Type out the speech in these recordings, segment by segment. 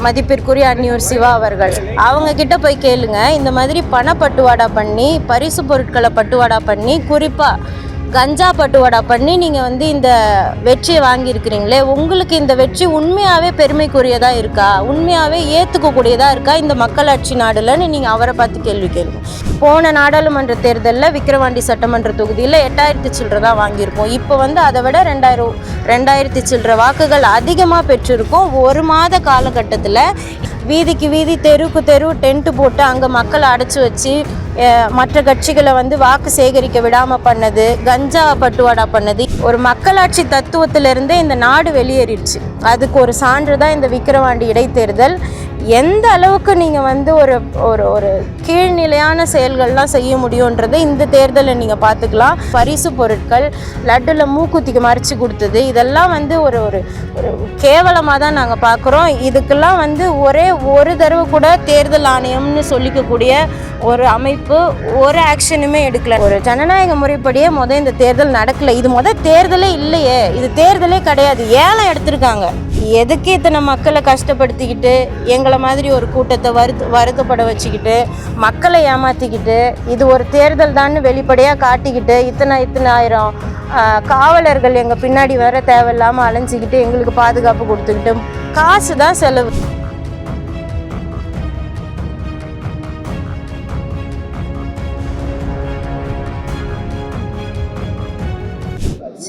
மதிப்பிற்குரிய அன்னியூர் சிவா அவர்கள். அவங்க கிட்ட போய் கேளுங்க. இந்த மாதிரி பணப்பட்டுவாடா பண்ணி, பரிசு பொருட்களை பட்டுவாடா பண்ணி, குறிப்பாக கஞ்சா பட்டுவாடா பண்ணி நீங்கள் இந்த வெற்றியை வாங்கியிருக்கிறீங்களே, உங்களுக்கு இந்த வெற்றி உண்மையாகவே பெருமைக்குரியதாக இருக்கா, உண்மையாகவே ஏற்றுக்கக்கூடியதாக இருக்கா இந்த மக்களாட்சி நாடுலன்னு நீங்கள் அவரை பார்த்து கேள்வி கேளுங்க. போன நாடாளுமன்ற தேர்தலில் விக்கிரவாண்டி சட்டமன்ற தொகுதியில் 8000 சில்லரை தான் வாங்கியிருக்கோம். இப்போ அதை விட 2000 சில்லரை வாக்குகள் அதிகமாக பெற்றிருக்கோம். ஒரு மாத காலகட்டத்தில் வீதிக்கு வீதி, தெருவுக்கு தெரு டென்ட்டு போட்டு அங்கே மக்களை அடைச்சி வச்சு மற்ற கட்சிகளை வாக்கு சேகரிக்க விடாமல் பண்ணது, கஞ்சா பட்டுவாடா பண்ணது, ஒரு மக்களாட்சி தத்துவத்திலிருந்தே இந்த நாடு வெளியேறிடுச்சு. அதுக்கு ஒரு சான்று தான் இந்த விக்கிரவாண்டி இடைத்தேர்தல். எந்த அளவுக்கு நீங்கள் ஒரு ஒரு ஒரு கீழ்நிலையான செயல்கள்லாம் செய்ய முடியுன்றதை இந்த தேர்தலில் நீங்கள் பார்த்துக்கலாம். பரிசு பொருட்கள், லட்டில் மூக்குத்திக்கு மறைச்சி கொடுத்தது, இதெல்லாம் ஒரு ஒரு ஒரு கேவலமாக தான் நாங்கள் பார்க்குறோம். இதுக்கெல்லாம் ஒரே ஒரு தடவை கூட தேர்தல் ஆணையம்னு சொல்லிக்கக்கூடிய ஒரு அமைப்பு ஒரு ஆக்ஷனுமே எடுக்கல. ஒரு ஜனநாயக முறைப்படியே இந்த தேர்தல் நடக்கலை. இது தேர்தலே இல்லையே, இது தேர்தலே கிடையாது, ஏலம் எடுத்திருக்காங்க. எதுக்கு இத்தனை மக்களை கஷ்டப்படுத்திக்கிட்டு எங்களை மாதிரி ஒரு கூட்டத்தை வருத்தப்பட வச்சுக்கிட்டு மக்களை ஏமாற்றிக்கிட்டு இது ஒரு தேர்தல் தான் வெளிப்படையாக காட்டிக்கிட்டு இத்தனை ஆயிரம் காவலர்கள் எங்கள் பின்னாடி வர தேவையில்லாமல் அலைஞ்சிக்கிட்டு எங்களுக்கு பாதுகாப்பு கொடுத்துக்கிட்டு காசு தான் செலவு.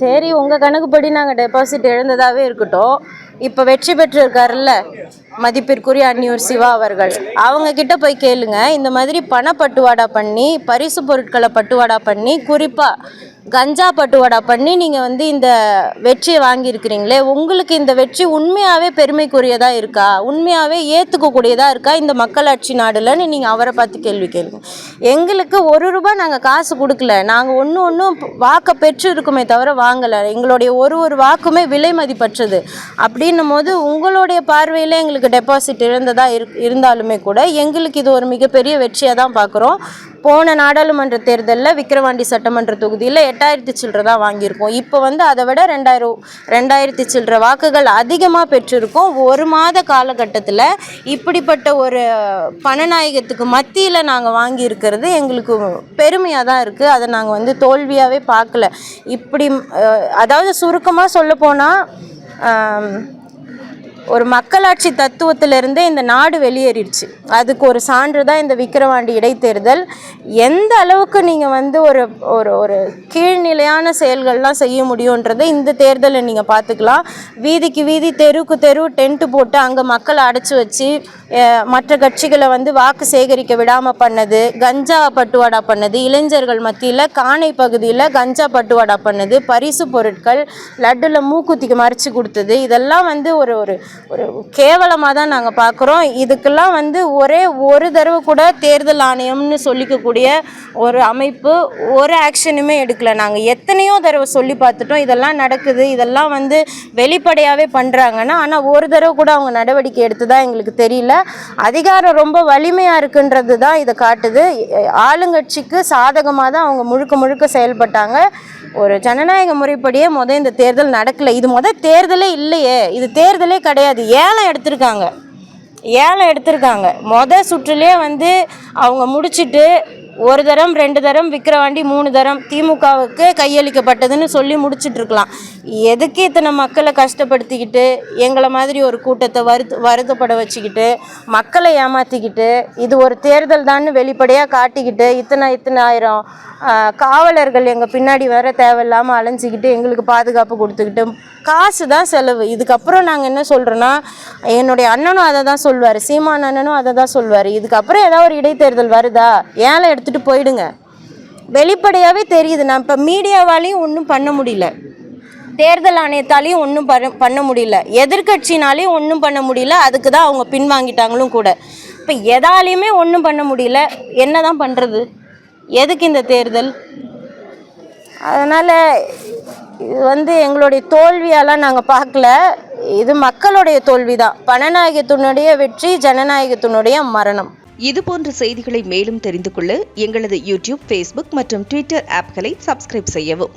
சரி, உங்கள் கணக்குப்படி நாங்கள் டெபாசிட் இழந்ததாகவே இருக்கட்டும். இப்போ வெற்றி பெற்றிருக்காருல்ல மதிப்பிற்குரிய அன்னியூர் சிவா அவர்கள், அவங்க கிட்ட போய் கேளுங்க. இந்த மாதிரி பணப்பட்டுவாடா பண்ணி, பரிசு பொருட்களை பட்டுவாடா பண்ணி, குறிப்பாக கஞ்சா பட்டுவாடா பண்ணி நீங்கள் இந்த வெற்றியை வாங்கியிருக்கிறீங்களே, உங்களுக்கு இந்த வெற்றி உண்மையாகவே பெருமைக்குரியதாக இருக்கா, உண்மையாகவே ஏற்றுக்கக்கூடியதாக இருக்கா இந்த மக்களாட்சி நாடுலன்னு நீங்கள் அவரை பார்த்து கேள்வி கேளுங்க. எங்களுக்கு ₹1 நாங்கள் காசு கொடுக்கல, நாங்கள் ஒன்றும் வாக்கை பெற்று இருக்குமே தவிர வாங்கலை. எங்களுடைய ஒரு வாக்குமே விலை மதிப்பற்றது. அப்படின்னும் போது உங்களுடைய பார்வையில் எங்களுக்கு டெபாசிட் இழந்ததாக இருந்தாலுமே கூட எங்களுக்கு இது ஒரு மிகப்பெரிய வெற்றியாக தான் பார்க்குறோம். போன நாடாளுமன்ற தேர்தலில் விக்கிரவாண்டி சட்டமன்ற தொகுதியில் 8000 சில்லரை தான் வாங்கியிருக்கோம். இப்போ அதை விட 2000 சில்லரை வாக்குகள் அதிகமாக பெற்றிருக்கோம். ஒரு மாத காலகட்டத்தில் இப்படிப்பட்ட ஒரு பணநாயகத்துக்கு மத்தியில் நாங்கள் வாங்கியிருக்கிறது எங்களுக்கு பெருமையாக தான் இருக்குது. அதை நாங்கள் தோல்வியாகவே பார்க்கல. இப்படி அதாவது சுருக்கமாக சொல்லப்போனால் ஒரு மக்களாட்சி தத்துவத்திலிருந்தே இந்த நாடு வெளியேறிடுச்சு. அதுக்கு ஒரு சான்று தான் இந்த விக்கிரவாண்டி இடைத்தேர்தல். எந்த அளவுக்கு நீங்கள் ஒரு ஒரு ஒரு கீழ்நிலையான செயல்கள்லாம் செய்ய முடியுன்றதை இந்த தேர்தலை நீங்கள் பார்த்துக்கலாம். வீதிக்கு வீதி, தெருவுக்கு தெரு டென்ட்டு போட்டு அங்கே மக்களை அடைச்சி வச்சு மற்ற கட்சிகளை வாக்கு சேகரிக்க விடாமல் பண்ணது, கஞ்சா பட்டுவாடா பண்ணது, இளைஞர்கள் மத்தியில் காணை பகுதியில் கஞ்சா பட்டுவாடா பண்ணது, பரிசு பொருட்கள், லட்டில் மூக்குத்திக்கு மறைச்சி கொடுத்தது, இதெல்லாம் ஒரு ஒரு ஒரு கேவலமாக தான் நாங்கள் பார்க்குறோம். இதுக்கெல்லாம் ஒரே ஒரு தடவை கூட தேர்தல் ஆணையம்னு சொல்லிக்கக்கூடிய ஒரு அமைப்பு ஒரு ஆக்ஷனுமே எடுக்கலை. நாங்கள் எத்தனையோ தடவை சொல்லி பார்த்துட்டோம், இதெல்லாம் நடக்குது, இதெல்லாம் வெளிப்படையாகவே பண்ணுறாங்கன்னா, ஆனால் ஒரு தடவை கூட அவங்க நடவடிக்கை எடுத்ததா எங்களுக்கு தெரியல. அதிகாரம் ரொம்ப வலிமையாக இருக்குன்றது தான் இதை காட்டுது. ஆளுங்கட்சிக்கு சாதகமாக தான் அவங்க முழுக்க செயல்பட்டாங்க. ஒரு ஜனநாயக முறைப்படியே இந்த தேர்தல் நடக்கலை. இது தேர்தலே இல்லையே, இது தேர்தலே கிடையாது, ஏலம் எடுத்திருக்காங்க. சுற்றுலேயே அவங்க முடிச்சுட்டு 1 தரம் 2 தரம் விக்கிரவாண்டி 3 தரம் திமுகவுக்கு கையளிக்கப்பட்டதுன்னு சொல்லி முடிச்சுட்ருக்கலாம். எதுக்கு இத்தனை மக்களை கஷ்டப்படுத்திக்கிட்டு எங்களை மாதிரி ஒரு கூட்டத்தை வருத்தப்பட வச்சுக்கிட்டு மக்களை ஏமாற்றிக்கிட்டு இது ஒரு தேர்தல் தான் வெளிப்படையாக காட்டிக்கிட்டு இத்தனை ஆயிரம் காவலர்கள் எங்கள் பின்னாடி வர தேவையில்லாமல் அலைஞ்சிக்கிட்டு எங்களுக்கு பாதுகாப்பு கொடுத்துக்கிட்டு காசு தான் செலவு. இதுக்கப்புறம் நாங்கள் என்ன சொல்கிறோன்னா, என்னுடைய அண்ணனும் அதை தான் சொல்வார், சீமான் அண்ணனும் அதை தான் சொல்வார், இதுக்கப்புறம் ஏதாவது ஒரு இடைத்தேர்தல் வருதா ஏலம் எடுத்துகிட்டு போயிடுங்க. வெளிப்படையாகவே தெரியுது. நான் இப்போ மீடியாவாலையும் ஒன்றும் பண்ண முடியல, தேர்தல் ஆணையத்தாலையும் ஒன்றும் பண்ண முடியல, எதிர்கட்சினாலையும் ஒன்றும் பண்ண முடியல. அதுக்கு தான் அவங்க பின்வாங்கிட்டாங்களும் கூட. இப்போ எதாலையுமே ஒன்றும் பண்ண முடியல. என்ன தான் பண்ணுறது? எதுக்கு இந்த தேர்தல்? அதனால் இது எங்களுடைய தோல்வியெல்லாம் நாங்கள் பார்க்கல, இது மக்களுடைய தோல்வி தான். பணநாயகத்தினுடைய வெற்றி, ஜனநாயகத்தினுடைய மரணம். இது போன்ற செய்திகளை மேலும் தெரிந்து கொள்ள எங்களது யூடியூப், ஃபேஸ்புக் மற்றும் ட்விட்டர் ஆப்களை சப்ஸ்கிரைப் செய்யவும்.